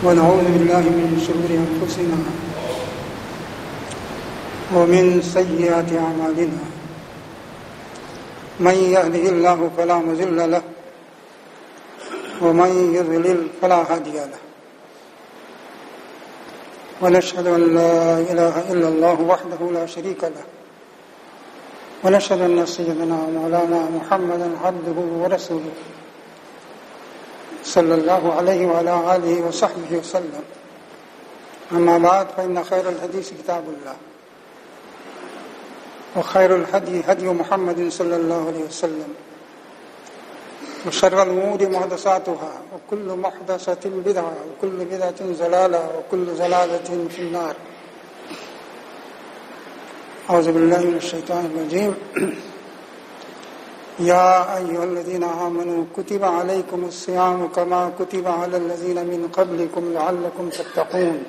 ونعوذ بالله من شرور أنفسنا ومن سيئات أعمالنا من يهده الله فلا مضل له ومن يضلل فلا هادي له ونشهد أن لا إله إلا الله وحده لا شريك له ونشهد أن سيدنا مولانا محمدا عبده ورسوله صلى الله عليه وعلى آله وصحبه وسلم أما بعد فإن خير الحديث كتاب الله وخير الهدي هدي محمد صلى الله عليه وسلم وشر الأمور محدثاتها وكل محدثة بدعة وكل بدعة ضلالة وكل ضلالة في النار. أعوذ بالله من الشيطان الرجيم. يا أيها الذين آمنوا كتب عليكم الصيام كما كتب على الذين من قبلكم لعلكم تتقون.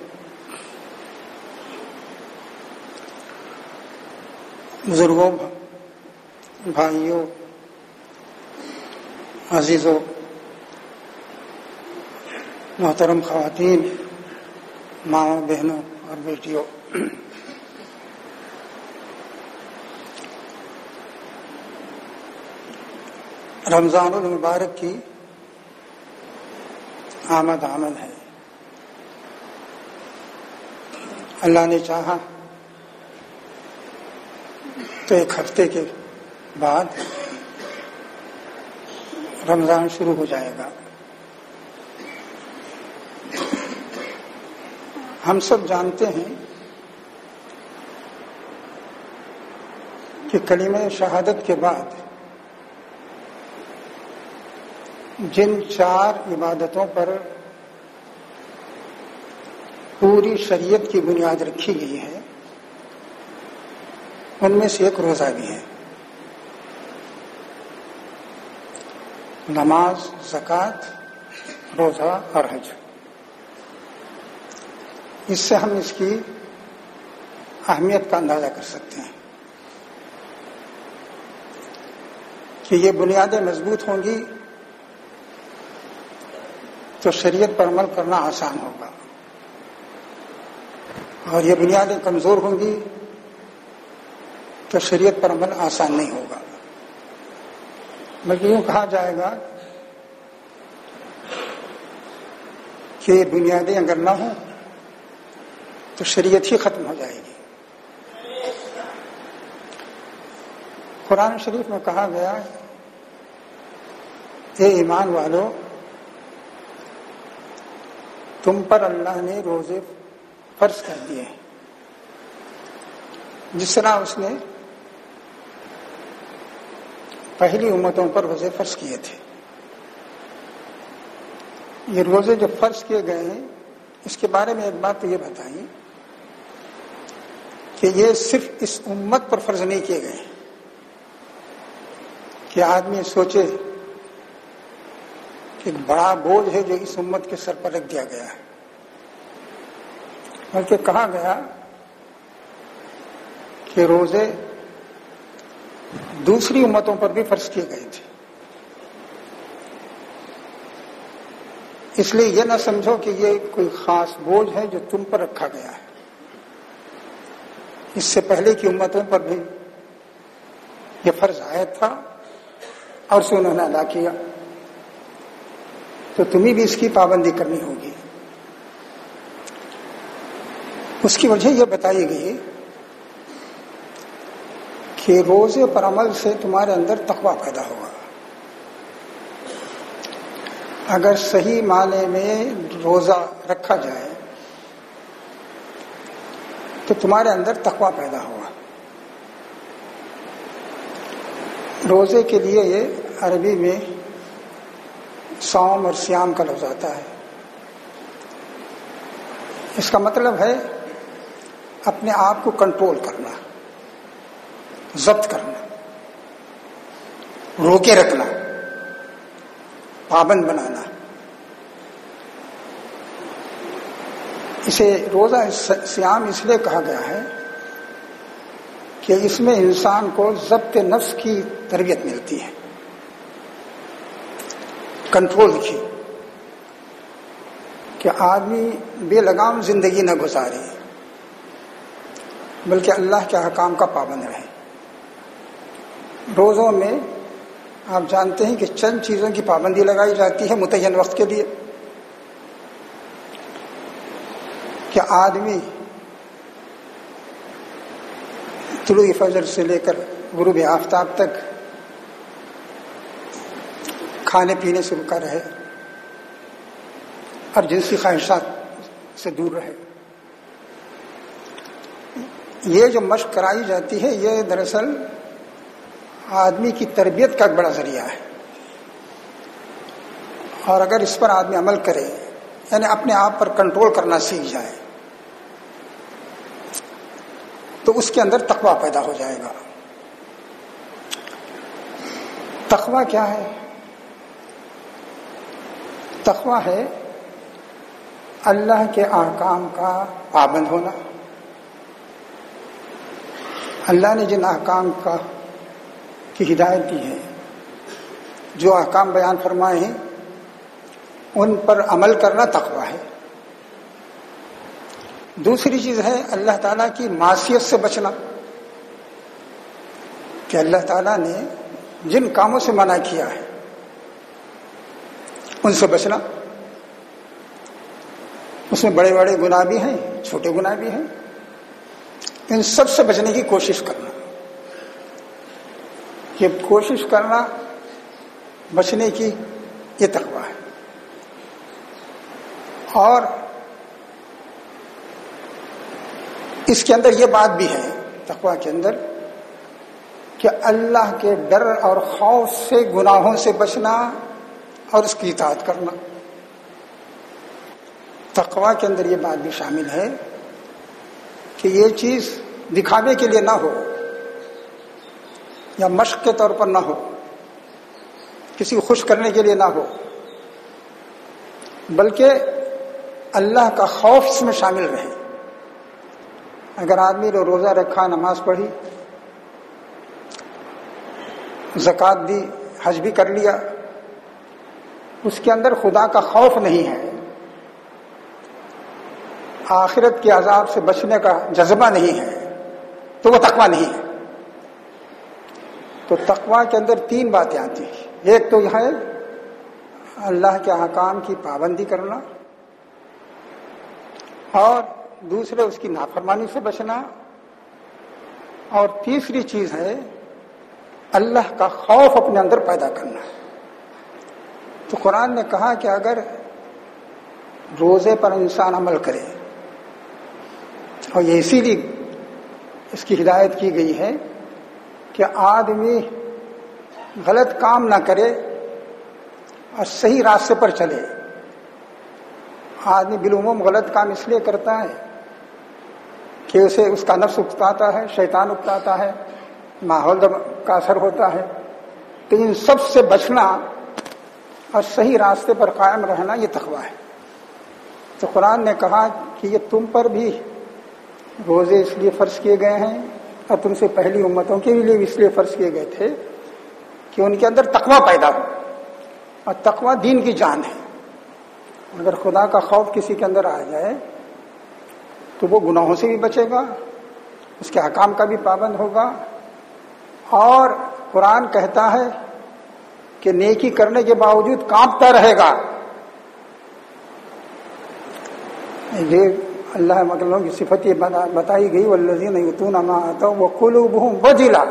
بزرگوں، بھائیوں، عزیزوں، محترم خواتین، ماؤں، بہنوں اور بیٹیوں، رمضان المبارک کی آمد ہے. اللہ نے چاہا تو ایک ہفتے کے بعد رمضان شروع ہو جائے گا. ہم سب جانتے ہیں کہ کلمہ شہادت کے بعد جن 4 عبادتوں پر پوری شریعت کی بنیاد رکھی گئی ہے ان میں سے ایک روزہ بھی ہے. نماز، زکوٰۃ، روزہ اور حج. اس سے ہم اس کی اہمیت کا اندازہ کر سکتے ہیں کہ یہ بنیادیں مضبوط ہوں گی تو شریعت پر عمل کرنا آسان ہوگا، اور یہ بنیادیں کمزور ہوں گی تو شریعت پر عمل آسان نہیں ہوگا. بلکہ یوں کہا جائے گا کہ یہ بنیادیں اگر نہ ہوں تو شریعت ہی ختم ہو جائے گی. قرآن شریف میں کہا گیا، اے ایمان والو، تم پر اللہ نے روزے فرض کر دیے ہیں جس طرح اس نے پہلی امتوں پر روزے فرض کیے تھے. یہ روزے جو فرض کیے گئے ہیں اس کے بارے میں ایک بات تو یہ بتائیں کہ یہ صرف اس امت پر فرض نہیں کیے گئے کہ آدمی سوچے کہ ایک بڑا بوجھ ہے جو اس امت کے سر پر رکھ دیا گیا ہے، بلکہ کہا گیا کہ روزے دوسری امتوں پر بھی فرض کیے گئے تھے. اس لیے یہ نہ سمجھو کہ یہ کوئی خاص بوجھ ہے جو تم پر رکھا گیا ہے. اس سے پہلے کی امتوں پر بھی یہ فرض عائد تھا اور اسے انہوں نے ادا کیا، تو تمہیں بھی اس کی پابندی کرنی ہوگی. اس کی وجہ یہ بتائی گئی کہ روزے پر عمل سے تمہارے اندر تقویٰ پیدا ہوگا. اگر صحیح معنی میں روزہ رکھا جائے تو تمہارے اندر تقویٰ پیدا ہوگا. روزے کے لیے یہ عربی میں صوم اور سیام کا لفظ آتا ہے. اس کا مطلب ہے اپنے آپ کو کنٹرول کرنا، ضبط کرنا، روکے رکھنا، پابند بنانا. اسے روزہ سیام اس لیے کہا گیا ہے کہ اس میں انسان کو ضبط نفس کی تربیت ملتی ہے، کنٹرول کی، کہ آدمی بے لگام زندگی نہ گزارے بلکہ اللہ کے احکام کا پابند رہے۔ روزوں میں آپ جانتے ہیں کہ چند چیزوں کی پابندی لگائی جاتی ہے متعین وقت کے لیے، کہ آدمی طلوع فجر سے لے کر غروب آفتاب تک کھانے پینے سے رکا رہے اور جنسی خواہشات سے دور رہے۔ یہ جو مشق کرائی جاتی ہے یہ دراصل آدمی کی تربیت کا ایک بڑا ذریعہ ہے، اور اگر اس پر آدمی عمل کرے، یعنی اپنے آپ پر کنٹرول کرنا سیکھ جائے، تو اس کے اندر تقویٰ پیدا ہو جائے گا۔ تقویٰ کیا ہے؟ تقویٰ ہے اللہ کے احکام کا پابند ہونا۔ اللہ نے جن احکام کی ہدایت دی ہے، جو احکام بیان فرمائے ہیں، ان پر عمل کرنا تقویٰ ہے۔ دوسری چیز ہے اللہ تعالیٰ کی معصیت سے بچنا، کہ اللہ تعالیٰ نے جن کاموں سے منع کیا ہے ان سے بچنا۔ اس میں بڑے بڑے گناہ بھی ہیں، چھوٹے گناہ بھی ہیں، ان سب سے بچنے کی کوشش کرنا۔ یہ کوشش کرنا بچنے کی، یہ تقویٰ ہے۔ اور اس کے اندر یہ بات بھی ہے تقویٰ کے اندر کہ اللہ کے ڈر اور خوف سے گناہوں سے بچنا اور اس کی اطاعت کرنا۔ تقویٰ کے اندر یہ بات بھی شامل ہے کہ یہ چیز دکھاوے کے لیے نہ ہو یا مشق کے طور پر نہ ہو، کسی کو خوش کرنے کے لیے نہ ہو، بلکہ اللہ کا خوف اس میں شامل رہے۔ اگر آدمی نے روزہ رکھا، نماز پڑھی، زکوٰۃ دی، حج بھی کر لیا، اس کے اندر خدا کا خوف نہیں ہے، آخرت کے عذاب سے بچنے کا جذبہ نہیں ہے، تو وہ تقویٰ نہیں ہے۔ تو تقویٰ کے اندر تین باتیں آتی ہیں۔ ایک تو یہ ہے اللہ کے احکام کی پابندی کرنا، اور دوسرے اس کی نافرمانی سے بچنا، اور تیسری چیز ہے اللہ کا خوف اپنے اندر پیدا کرنا۔ تو قرآن نے کہا کہ اگر روزے پر انسان عمل کرے، اور یہ اسی لیے اس کی ہدایت کی گئی ہے کہ آدمی غلط کام نہ کرے اور صحیح راستے پر چلے۔ آدمی بالعموم غلط کام اس لیے کرتا ہے کہ اسے اس کا نفس اکتاتا ہے، شیطان اکتاتا ہے، ماحول کا اثر ہوتا ہے۔ تو ان سب سے بچنا اور صحیح راستے پر قائم رہنا یہ تقویٰ ہے۔ تو قرآن نے کہا کہ یہ تم پر بھی روزے اس لیے فرض کیے گئے ہیں، اور تم سے پہلی امتوں کے لیے بھی اس لیے فرض کیے گئے تھے کہ ان کے اندر تقویٰ پیدا ہو، اور تقویٰ دین کی جان ہے۔ اگر خدا کا خوف کسی کے اندر آ جائے تو وہ گناہوں سے بھی بچے گا، اس کے احکام کا بھی پابند ہوگا، اور قرآن کہتا ہے کہ نیکی کرنے کے باوجود کانپتا رہے گا۔ یہ اللہ مغلوں کی صفت یہ بتائی گئی، والذین یؤتون ما آتوا وقلوبہم وجلہ۔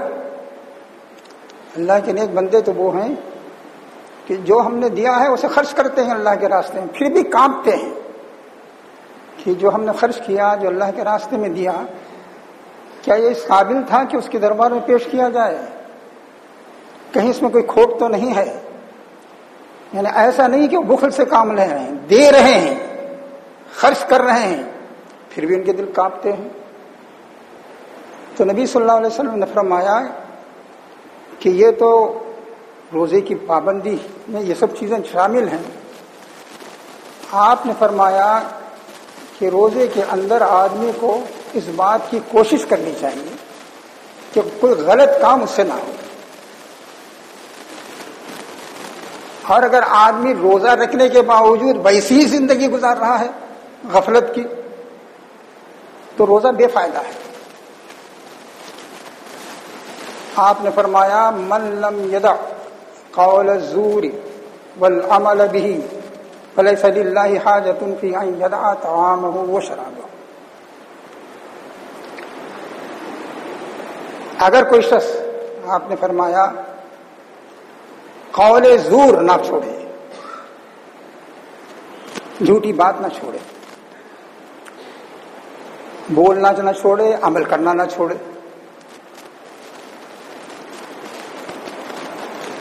اللہ کے نیک بندے تو وہ ہیں کہ جو ہم نے دیا ہے اسے خرچ کرتے ہیں اللہ کے راستے میں، پھر بھی کانپتے ہیں کہ جو ہم نے خرچ کیا، جو اللہ کے راستے میں دیا، کیا یہ اس قابل تھا کہ اس کے دربار میں پیش کیا جائے؟ کہیں اس میں کوئی کھوٹ تو نہیں ہے؟ یعنی ایسا نہیں کہ وہ بخل سے کام لے رہے ہیں، دے رہے ہیں، خرچ کر رہے ہیں، پھر بھی ان کے دل کانپتے ہیں۔ تو نبی صلی اللہ علیہ وسلم نے فرمایا کہ یہ تو روزے کی پابندی میں یہ سب چیزیں شامل ہیں۔ آپ نے فرمایا کہ روزے کے اندر آدمی کو اس بات کی کوشش کرنی چاہیے کہ کوئی غلط کام اس سے نہ ہو. اور اگر آدمی روزہ رکھنے کے باوجود ویسی ہی زندگی گزار رہا ہے غفلت کی تو روزہ بے فائدہ ہے. آپ نے فرمایا من لم یدع قول الزور والعمل به فلیس للہ حاجۃ فی ان یدع طعامہ وشرابہ. اگر کوئی شخص، آپ نے فرمایا، قول زور نہ چھوڑے، جھوٹی بات نہ چھوڑے، بولنا نہ چھوڑے، عمل کرنا نہ چھوڑے،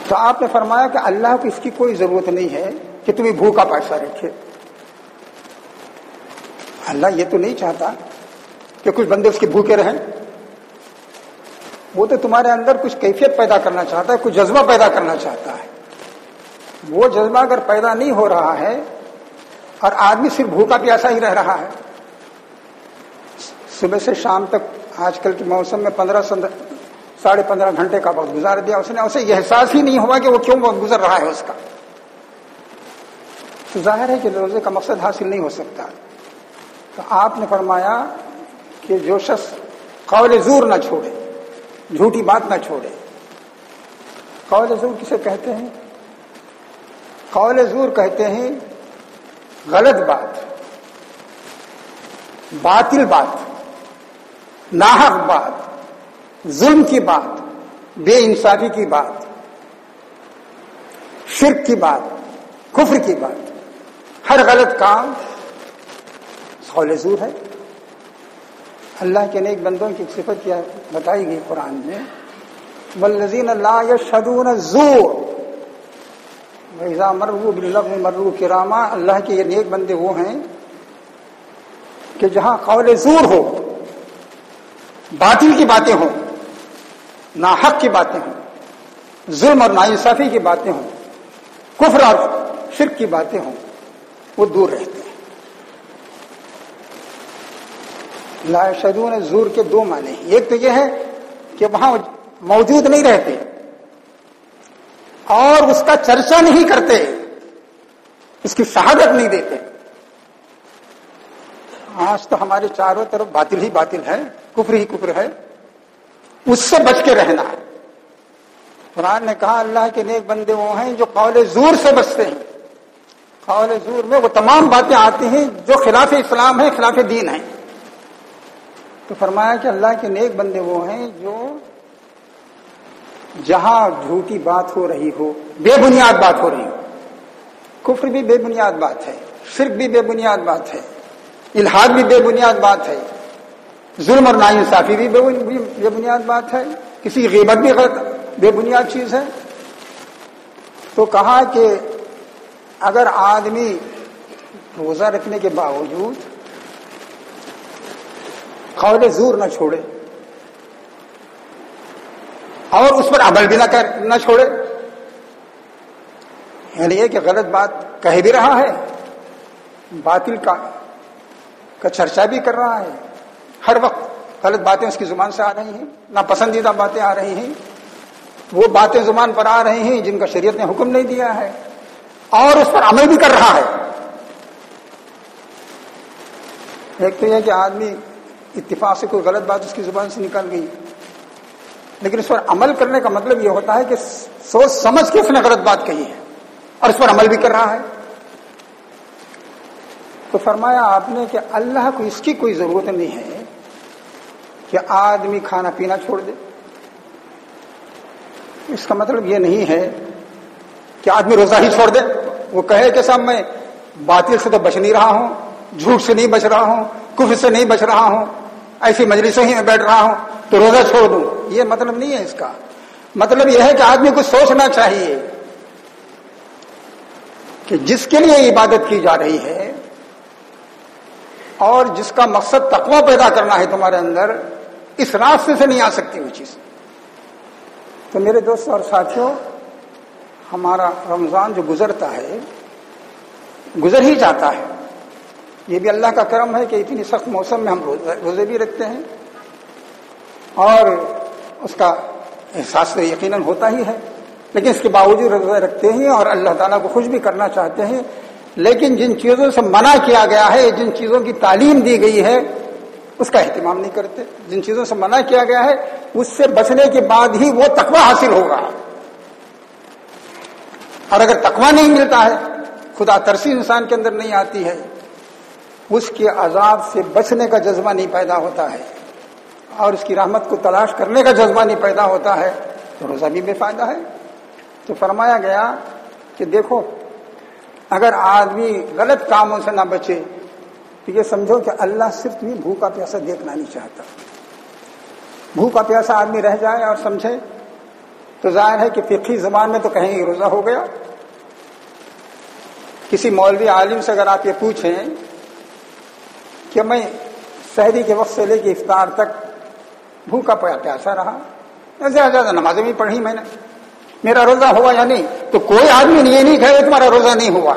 تو آپ نے فرمایا کہ اللہ کو اس کی کوئی ضرورت نہیں ہے کہ تمہیں بھوکا پیسہ رکھے. اللہ یہ تو نہیں چاہتا کہ کچھ بندے اس کے بھوکے رہیں. وہ تو تمہارے اندر کچھ کیفیت پیدا کرنا چاہتا ہے، کچھ جذبہ پیدا کرنا چاہتا ہے. وہ جذبہ اگر پیدا نہیں ہو رہا ہے اور آدمی صرف بھوکا پیاسا ہی رہ رہا ہے، صبح سے شام تک آج کل کے موسم میں 15-15.5 گھنٹے کا وقت گزار دیا اس نے، اسے یہ احساس ہی نہیں ہوا کہ وہ کیوں وقت گزر رہا ہے اس کا، تو ظاہر ہے کہ روزے کا مقصد حاصل نہیں ہو سکتا. تو آپ نے فرمایا کہ جو شخص قول زور نہ چھوڑے، جھوٹی بات نہ چھوڑے. قول زور کسے کہتے ہیں؟ قول زور کہتے ہیں غلط بات، باطل بات، ناحق بات، ظلم کی بات، بے انصافی کی بات، شرک کی بات، کفر کی بات. ہر غلط کام قول زور ہے. اللہ کے نیک بندوں کی صفت کیا بتائی گئی قرآن میں، والذین لا یشہدون الزور وَإِذَا مَرُّوا بِاللَّغْوِ مَرُّوا کِرَامًا. اللہ کے یہ نیک بندے وہ ہیں کہ جہاں قول زور ہو، باطل کی باتیں ہوں، ناحق کی باتیں ہوں، ظلم اور ناانصافی کی باتیں ہوں، کفر اور شرک کی باتیں ہوں، وہ دور رہتے ہیں. لا یشہدون الزور کے دو معنی ہیں. ایک تو یہ ہے کہ وہاں موجود نہیں رہتے اور اس کا چرچا نہیں کرتے، اس کی شہادت نہیں دیتے. آج تو ہمارے چاروں طرف باطل ہی باطل ہے، کفر ہی کفر ہے. اس سے بچ کے رہنا ہے. قرآن نے کہا اللہ کے نیک بندے وہ ہیں جو قول زور سے بچتے ہیں. قول زور میں وہ تمام باتیں آتی ہیں جو خلاف اسلام ہے، خلاف دین ہے. تو فرمایا کہ اللہ کے نیک بندے وہ ہیں جو جہاں جھوٹی بات ہو رہی ہو، بے بنیاد بات ہو رہی ہو، کفر بھی بے بنیاد بات ہے، شرک بھی بے بنیاد بات ہے، الحاد بھی بے بنیاد بات ہے، ظلم اور ناانصافی بھی بے بنیاد بات ہے، کسی غیبت بھی بے بنیاد چیز ہے. تو کہا کہ اگر آدمی روزہ رکھنے کے باوجود قول زور نہ چھوڑے اور اس پر عمل بھی نہ چھوڑے، یعنی یہ کہ غلط بات کہہ بھی رہا ہے، باطل کا چرچا بھی کر رہا ہے، ہر وقت غلط باتیں اس کی زبان سے آ رہی ہیں، ناپسندیدہ باتیں آ رہی ہیں، وہ باتیں زبان پر آ رہی ہیں جن کا شریعت نے حکم نہیں دیا ہے، اور اس پر عمل بھی کر رہا ہے. ایک تو یہ کہ آدمی اتفاق سے کوئی غلط بات اس کی زبان سے نکل گئی، لیکن اس پر عمل کرنے کا مطلب یہ ہوتا ہے کہ سوچ سمجھ کے اس نے غلط بات کہی ہے اور اس پر عمل بھی کر رہا ہے. تو فرمایا آپ نے کہ اللہ کو اس کی کوئی ضرورت نہیں ہے کہ آدمی کھانا پینا چھوڑ دے. اس کا مطلب یہ نہیں ہے کہ آدمی روزہ ہی چھوڑ دے، وہ کہے کہ صاحب میں باطل سے تو بچ نہیں رہا ہوں، جھوٹ سے نہیں بچ رہا ہوں، کفر سے نہیں بچ رہا ہوں، ایسی مجلسوں ہی میں بیٹھ رہا ہوں تو روزہ چھوڑ دوں. یہ مطلب نہیں ہے اس کا. مطلب یہ ہے کہ آدمی کو سوچنا چاہیے کہ جس کے لیے عبادت کی جا رہی ہے اور جس کا مقصد تقویٰ پیدا کرنا ہے تمہارے اندر، اس راستے سے نہیں آ سکتی وہ چیز. تو میرے دوستوں اور ساتھیوں، ہمارا رمضان جو گزرتا ہے گزر ہی جاتا ہے. یہ بھی اللہ کا کرم ہے کہ اتنی سخت موسم میں ہم روزے بھی رکھتے ہیں اور اس کا احساس تو یقیناً ہوتا ہی ہے، لیکن اس کے باوجود روزہ رکھتے ہیں اور اللہ تعالیٰ کو خوش بھی کرنا چاہتے ہیں، لیکن جن چیزوں سے منع کیا گیا ہے، جن چیزوں کی تعلیم دی گئی ہے اس کا اہتمام نہیں کرتے. جن چیزوں سے منع کیا گیا ہے اس سے بچنے کے بعد ہی وہ تقویٰ حاصل ہوگا. اور اگر تقویٰ نہیں ملتا ہے، خدا ترسی انسان کے اندر نہیں آتی ہے، اس کے عذاب سے بچنے کا جذبہ نہیں پیدا ہوتا ہے اور اس کی رحمت کو تلاش کرنے کا جذبہ نہیں پیدا ہوتا ہے، تو روزہ بھی بے فائدہ ہے. تو فرمایا گیا کہ دیکھو، اگر آدمی غلط کاموں سے نہ بچے تو یہ سمجھو کہ اللہ صرف تمہیں بھوکا پیاسا دیکھنا نہیں چاہتا. بھوکا پیاسا آدمی رہ جائے اور سمجھے تو ظاہر ہے کہ فقہی زبان میں تو کہیں گے روزہ ہو گیا. کسی مولوی عالم سے اگر آپ یہ پوچھیں کہ میں سحری کے وقت سے لے کے افطار تک بھوکا پیاسا رہا، زیادہ زیادہ نمازیں بھی پڑھی میں نے، میرا روزہ ہوا یا نہیں، تو کوئی آدمی یہ نہیں کہے تمہارا روزہ نہیں ہوا.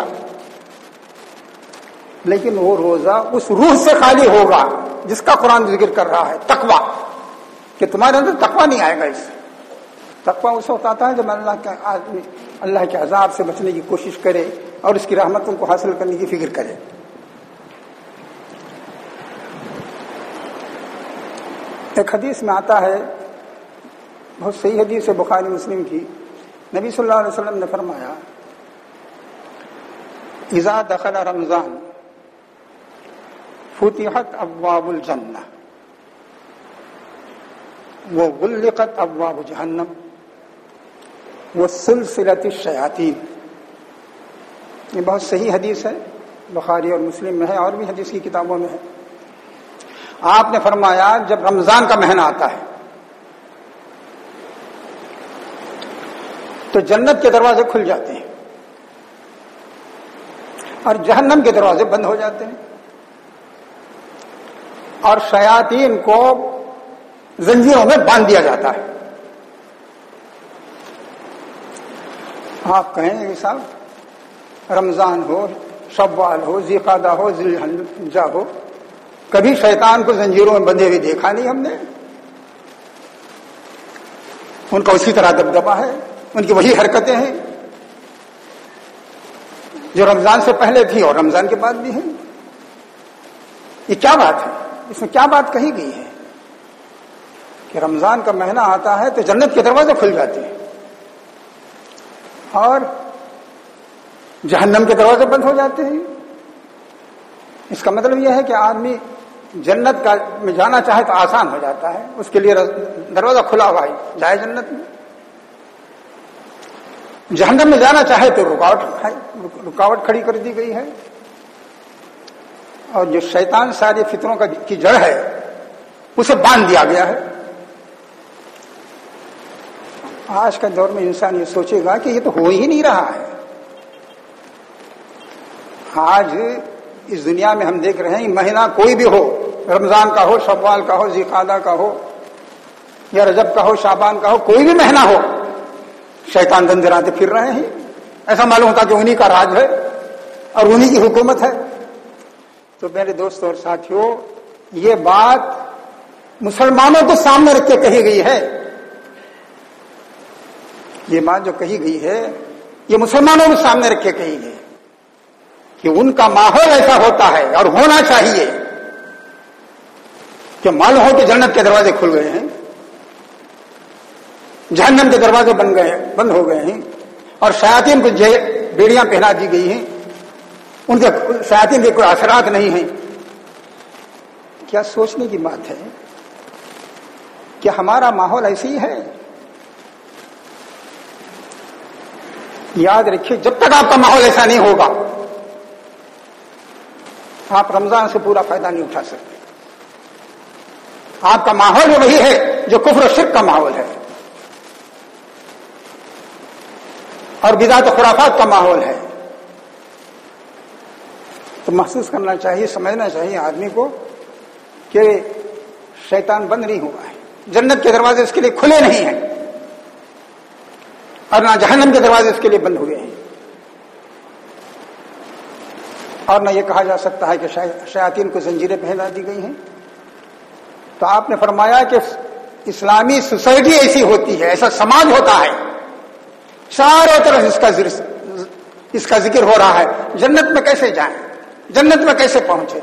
لیکن وہ روزہ اس روح سے خالی ہوگا جس کا قرآن ذکر کر رہا ہے، تقویٰ، کہ تمہارے اندر تقویٰ نہیں آئے گا. اس سے تقویٰ اس وقت آتا ہے جب اللہ کے عذاب سے بچنے کی کوشش کرے اور اس کی رحمتوں کو حاصل کرنے کی فکر کرے. ایک حدیث میں آتا ہے، بہت صحیح حدیث ہے بخاری مسلم کی، نبی صلی اللہ علیہ وسلم نے فرمایا اذا دخل رمضان فتحت ابواب الجنہ وغلقت ابواب جہنم وسلسلت الشیاطین. یہ بہت صحیح حدیث ہے، بخاری اور مسلم میں ہے اور بھی حدیث کی کتابوں میں ہے. آپ نے فرمایا جب رمضان کا مہینہ آتا ہے تو جنت کے دروازے کھل جاتے ہیں اور جہنم کے دروازے بند ہو جاتے ہیں اور شیاطین کو زنجیروں میں باندھ دیا جاتا ہے. آپ کہیں گے صاحب رمضان ہو، شوال ہو، ذی-قعدہ ہو، ذی الحجہ ہو، کبھی شیطان کو زنجیروں میں بندھے ہوئے دیکھا نہیں ہم نے. ان کا اسی طرح دبدبہ ہے، ان کی وہی حرکتیں ہیں جو رمضان سے پہلے تھی اور رمضان کے بعد بھی ہیں. یہ کیا بات ہے؟ اس میں کیا بات کہی گئی ہے کہ رمضان کا مہینہ آتا ہے تو جنت کے دروازے کھل جاتے ہیں اور جہنم کے دروازے بند ہو جاتے ہیں؟ اس کا مطلب یہ ہے کہ آدمی جنت کا میں جانا چاہے تو آسان ہو جاتا ہے، اس کے لیے دروازہ کھلا ہوا ہے، جائے جنت میں. جہنم میں جانا چاہے تو رکاوٹ کھڑی کر دی گئی ہے. اور جو شیطان سارے فتنوں کی جڑ ہے اسے باندھ دیا گیا ہے. آج کے دور میں انسان یہ سوچے گا کہ یہ تو ہو ہی نہیں رہا ہے. آج اس دنیا میں ہم دیکھ رہے ہیں مہینہ کوئی بھی ہو، رمضان کا ہو، شوال کا ہو، ذی-قعدہ کا ہو یا رجب کا ہو، شعبان کا ہو، کوئی بھی مہینہ ہو، شیطان دندراتے پھر رہے ہیں. ایسا معلوم ہوتا کہ انہی کا راج ہے اور انہی کی حکومت ہے. تو میرے دوستوں اور ساتھیوں، یہ بات مسلمانوں کو سامنے رکھ کے کہی گئی ہے. یہ بات جو کہی گئی ہے یہ مسلمانوں کو سامنے رکھ کے کہی گئی کہ ان کا ماحول ایسا ہوتا ہے اور ہونا چاہیے کہ معلوم ہو کہ جنت کے دروازے کھل گئے ہیں، جہنم کے دروازے بند ہو گئے ہیں اور شیاطین کو بیڑیاں پہنا دی گئی ہیں، ان کے شیاطین کے کوئی اثرات نہیں ہیں. کیا سوچنے کی بات ہے کہ ہمارا ماحول ایسے ہی ہے. یاد رکھیے جب تک آپ کا ماحول ایسا نہیں ہوگا آپ رمضان سے پورا فائدہ نہیں اٹھا سکتے. آپ کا ماحول وہی ہے جو کفر و شرک کا ماحول ہے اور بدعت و خرافات کا ماحول ہے. تو محسوس کرنا چاہیے، سمجھنا چاہیے آدمی کو کہ شیطان بند نہیں ہوا ہے، جنت کے دروازے اس کے لیے کھلے نہیں ہیں اور نہ جہنم کے دروازے اس کے لیے بند ہوئے ہیں. اور نہ یہ کہا جا سکتا ہے کہ شیاطین کو زنجیریں پہنا دی گئی ہیں. تو آپ نے فرمایا کہ اسلامی سوسائٹی ایسی ہوتی ہے، ایسا سماج ہوتا ہے، چاروں طرف اس کا ذکر ہو رہا ہے، جنت میں کیسے جائیں، جنت میں کیسے پہنچے،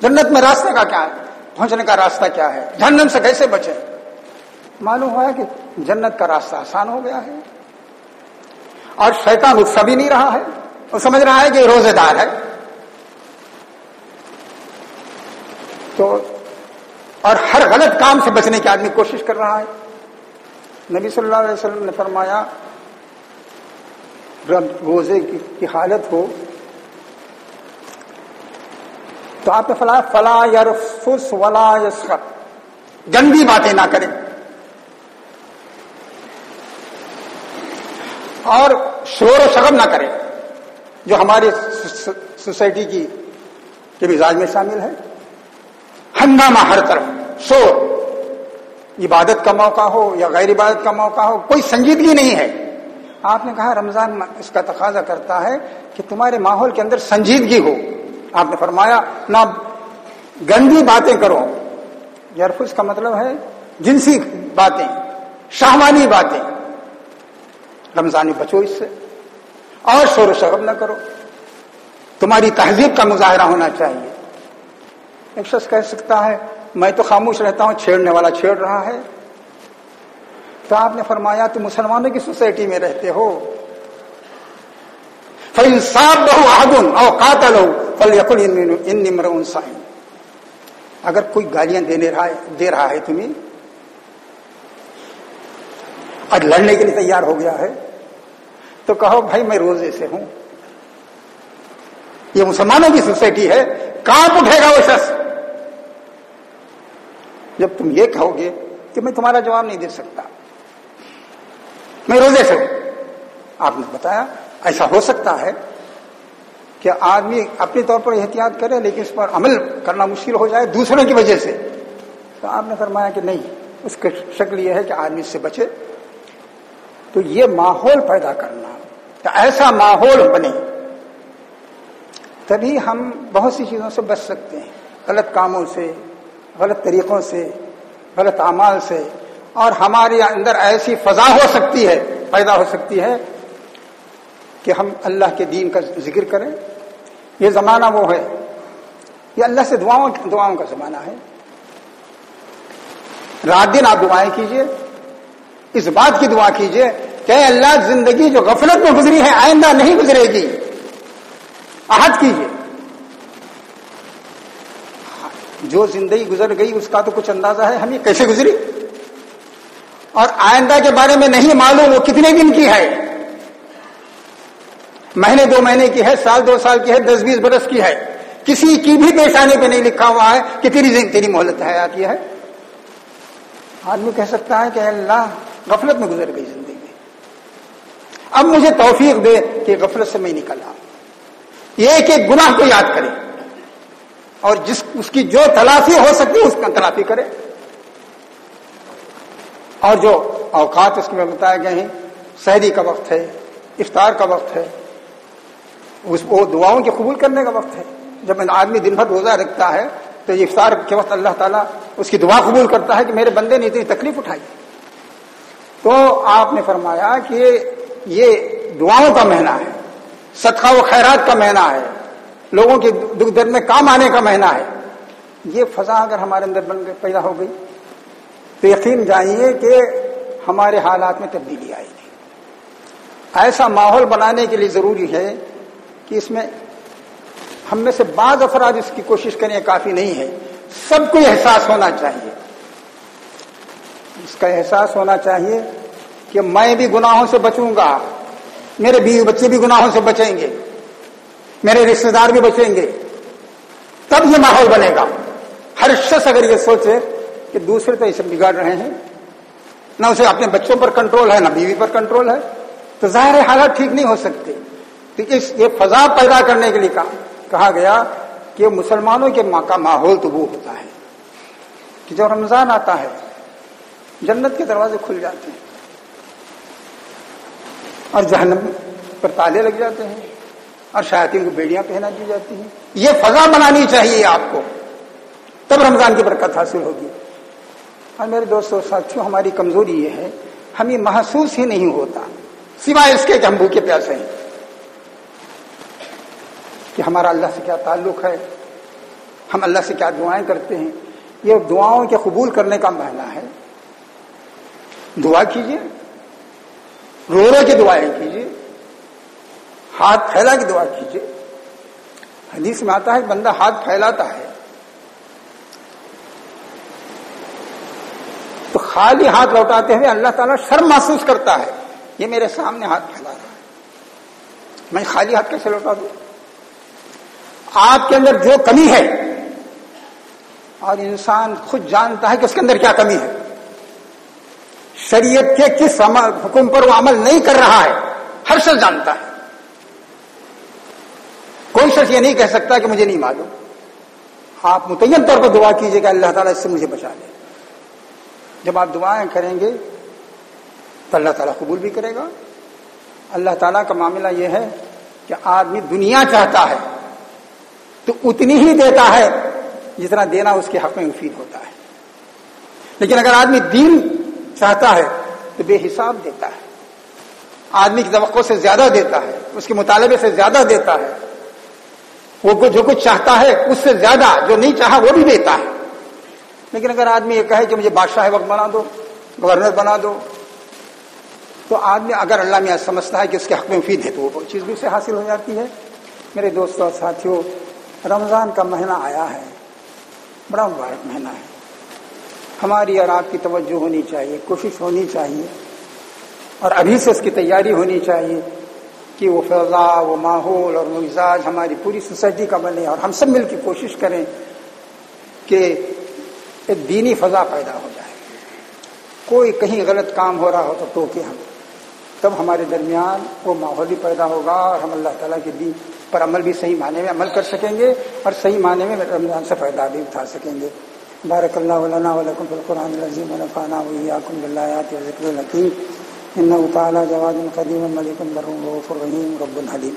جنت میں راستے کا کیا ہے، پہنچنے کا راستہ کیا ہے، جہنم سے کیسے بچیں. معلوم ہوا کہ جنت کا راستہ آسان ہو گیا ہے، اور شیطان غصہ بھی نہیں رہا ہے، وہ سمجھ رہا ہے کہ روزے دار ہے. تو اور ہر غلط کام سے بچنے کی آدمی کوشش کر رہا ہے. نبی صلی اللہ علیہ وسلم نے فرمایا جب روزے کی حالت ہو تو آپ نے فلا یرفث ولا یسخط، گندی باتیں نہ کریں اور شور و شغب نہ کریں، جو ہماری سوسائٹی کے مزاج میں شامل ہے. ہنگامہ ہر طرف، شور، عبادت کا موقع ہو یا غیر عبادت کا موقع ہو، کوئی سنجیدگی نہیں ہے. آپ نے کہا رمضان اس کا تقاضا کرتا ہے کہ تمہارے ماحول کے اندر سنجیدگی ہو. آپ نے فرمایا نہ گندی باتیں کرو. یرفث کا مطلب ہے جنسی باتیں، شہوانی باتیں، رمضانی بچو اس سے، اور شور و شغب نہ کرو. تمہاری تہذیب کا مظاہرہ ہونا چاہیے. ایک شخص کہہ سکتا ہے میں تو خاموش رہتا ہوں، چھیڑنے والا چھیڑ رہا ہے. تو آپ نے فرمایا تم مسلمانوں کی سوسائٹی میں رہتے ہو. فَإِنْ صَابَّهُ أَحَدٌ أَوْ قَاتَلَهُ فَلْيَقُلْ إِنِّي امْرُؤٌ صَائِمٌ. اگر کوئی گالیاں دے رہا ہے تمہیں اور لڑنے کے لیے تیار ہو گیا ہے تو کہو بھائی میں روزے سے ہوں. یہ مسلمانوں کی سوسائٹی ہے، کانپ اٹھے گا وہ شخص جب تم یہ کہو گے کہ میں تمہارا جواب نہیں دے سکتا، میں روزے سے ہوں. آپ نے بتایا ایسا ہو سکتا ہے کہ آدمی اپنے طور پر احتیاط کرے لیکن اس پر عمل کرنا مشکل ہو جائے دوسروں کی وجہ سے. تو آپ نے فرمایا کہ نہیں، اس کی شکل یہ ہے کہ آدمی اس سے بچے. تو یہ ماحول پیدا کرنا، کہ ایسا ماحول بنے تبھی ہم بہت سی چیزوں سے بچ سکتے ہیں، غلط کاموں سے، غلط طریقوں سے، غلط اعمال سے. اور ہمارے اندر ایسی فضا ہو سکتی ہے، پیدا ہو سکتی ہے کہ ہم اللہ کے دین کا ذکر کریں. یہ زمانہ وہ ہے، یہ اللہ سے دعاؤں کا زمانہ ہے. رات دن آپ دعائیں کیجئے، اس بات کی دعا کیجئے کہ اے اللہ زندگی جو غفلت میں گزری ہے آئندہ نہیں گزرے گی. عہد کیجئے. جو زندگی گزر گئی اس کا تو کچھ اندازہ ہے ہمیں کیسے گزری، اور آئندہ کے بارے میں نہیں معلوم وہ کتنے دن کی ہے، مہینے 2 مہینے کی ہے، سال 2 سال کی ہے، 10-20 برس کی ہے. کسی کی بھی پیشانے پہ نہیں لکھا ہوا ہے کہ تیری مہلت حیات یہ ہے. آدمی کہہ سکتا ہے کہ اللہ غفلت میں گزر گئی زندگی، اب مجھے توفیق دے کہ غفلت سے میں نکل آؤں. ایک ایک گناہ کو یاد کرے اور اس کی جو تلافی ہو سکتی ہے اس کا تلافی کرے. اور جو اوقات اس میں بتائے گئے ہیں، سحری کا وقت ہے، افطار کا وقت ہے، وہ دعاؤں کے قبول کرنے کا وقت ہے. جب آدمی دن بھر روزہ رکھتا ہے تو یہ افطار کے وقت اللہ تعالیٰ اس کی دعا قبول کرتا ہے کہ میرے بندے نے اتنی تکلیف اٹھائی. تو آپ نے فرمایا کہ یہ دعاؤں کا مہینہ ہے، صدقہ و خیرات کا مہینہ ہے، لوگوں کے دکھ درد میں کام آنے کا مہینہ ہے. یہ فضا اگر ہمارے اندر پیدا ہو گئی تو یقین جانیے کہ ہمارے حالات میں تبدیلی آئے گی. ایسا ماحول بنانے کے لیے ضروری ہے کہ اس میں ہم میں سے بعض افراد اس کی کوشش کریں، کافی نہیں ہے. سب کو احساس ہونا چاہیے، اس کا احساس ہونا چاہیے کہ میں بھی گناہوں سے بچوں گا، میرے بیوی بچے بھی گناہوں سے بچیں گے، میرے رشتے دار بھی بچیں گے. تب یہ ماحول بنے گا. ہر شخص اگر یہ سوچے کہ دوسرے تو اسے بگاڑ رہے ہیں، نہ اسے اپنے بچوں پر کنٹرول ہے نہ بیوی پر کنٹرول ہے، تو ظاہر حالات ٹھیک نہیں ہو سکتے. یہ فضا پیدا کرنے کے لیے کہا گیا کہ مسلمانوں کے کا ماحول تو وہ ہوتا ہے کہ جب رمضان آتا ہے جنت کے دروازے کھل جاتے ہیں اور جہنم پر تالے لگ جاتے ہیں اور شیاطین کو بیڑیاں پہنا دی جاتی ہیں. یہ فضا بنانی چاہیے آپ کو، تب رمضان کی برکت حاصل ہوگی. اور میرے دوستوں ساتھیوں، ہماری کمزوری یہ ہے ہمیں محسوس ہی نہیں ہوتا سوائے اس کے کہ ہم بھوکے پیاسے ہیں کہ ہمارا اللہ سے کیا تعلق ہے، ہم اللہ سے کیا دعائیں کرتے ہیں۔ یہ دعاؤں کے قبول کرنے کا معنی ہے دعا کیجیے، رو رو کے دعائیں کیجیے، ہاتھ پھیلا کے دعا کیجیے۔ حدیث میں آتا ہے بندہ ہاتھ پھیلاتا ہے تو خالی ہاتھ لوٹاتے ہوئے اللہ تعالیٰ شرم محسوس کرتا ہے، یہ میرے سامنے ہاتھ پھیلا رہا ہے، میں خالی ہاتھ کیسے لوٹا دوں؟ آپ کے اندر جو کمی ہے، اور انسان خود جانتا ہے کہ اس کے اندر کیا کمی ہے، شریعت کے کس حکم پر وہ عمل نہیں کر رہا ہے، ہر شخص جانتا ہے۔ کوئی شخص یہ نہیں کہہ سکتا کہ مجھے نہیں معلوم۔ آپ متعین طور پر دعا کیجیے کہ اللہ تعالیٰ اس سے مجھے بچا لے۔ جب آپ دعائیں کریں گے تو اللہ تعالیٰ قبول بھی کرے گا۔ اللہ تعالیٰ کا معاملہ یہ ہے کہ آدمی دنیا چاہتا ہے تو اتنی ہی دیتا ہے جتنا دینا اس کے حق میں مفید ہوتا ہے، لیکن اگر آدمی دین چاہتا ہے تو بے حساب دیتا ہے، آدمی کی توقع سے زیادہ دیتا ہے، اس کے مطالبے سے زیادہ دیتا ہے، وہ جو کچھ چاہتا ہے اس سے زیادہ، جو نہیں چاہا وہ بھی دیتا ہے۔ لیکن اگر آدمی یہ کہے کہ مجھے بادشاہ وقت بنا دو، گورنر بنا دو، تو آدمی اگر اللہ میں سمجھتا ہے کہ اس کے حق میں مفید ہے تو وہ چیز بھی اسے حاصل ہو جاتی ہے۔ میرے دوستوں اور ساتھیوں، رمضان کا مہینہ آیا ہے، بڑا مبارک مہینہ ہے۔ ہماری اور آپ کی توجہ ہونی چاہیے، کوشش ہونی چاہیے، اور ابھی سے اس کی تیاری ہونی چاہیے کہ وہ فضا، وہ ماحول اور مزاج ہماری پوری سوسائٹی کا بنے، اور ہم سب مل کے کوشش کریں کہ ایک دینی فضا پیدا ہو جائے۔ کوئی کہیں غلط کام ہو رہا ہو تو ٹوکے ہم، تب ہمارے درمیان وہ ماحول بھی پیدا ہوگا اور ہم اللہ تعالیٰ کے دین پر عمل بھی صحیح معنی میں عمل کر سکیں گے، اور صحیح معنی میں رمضان سے فائدہ بھی اٹھا سکیں گے۔ بارک اللہ لنا ولکم فی القرآن العظیم ونفعنا وإیاکم بالآیات والذکر الحکیم، انہ تعالی جواد قدیم ملک بر رؤوف رحیم رب حلیم۔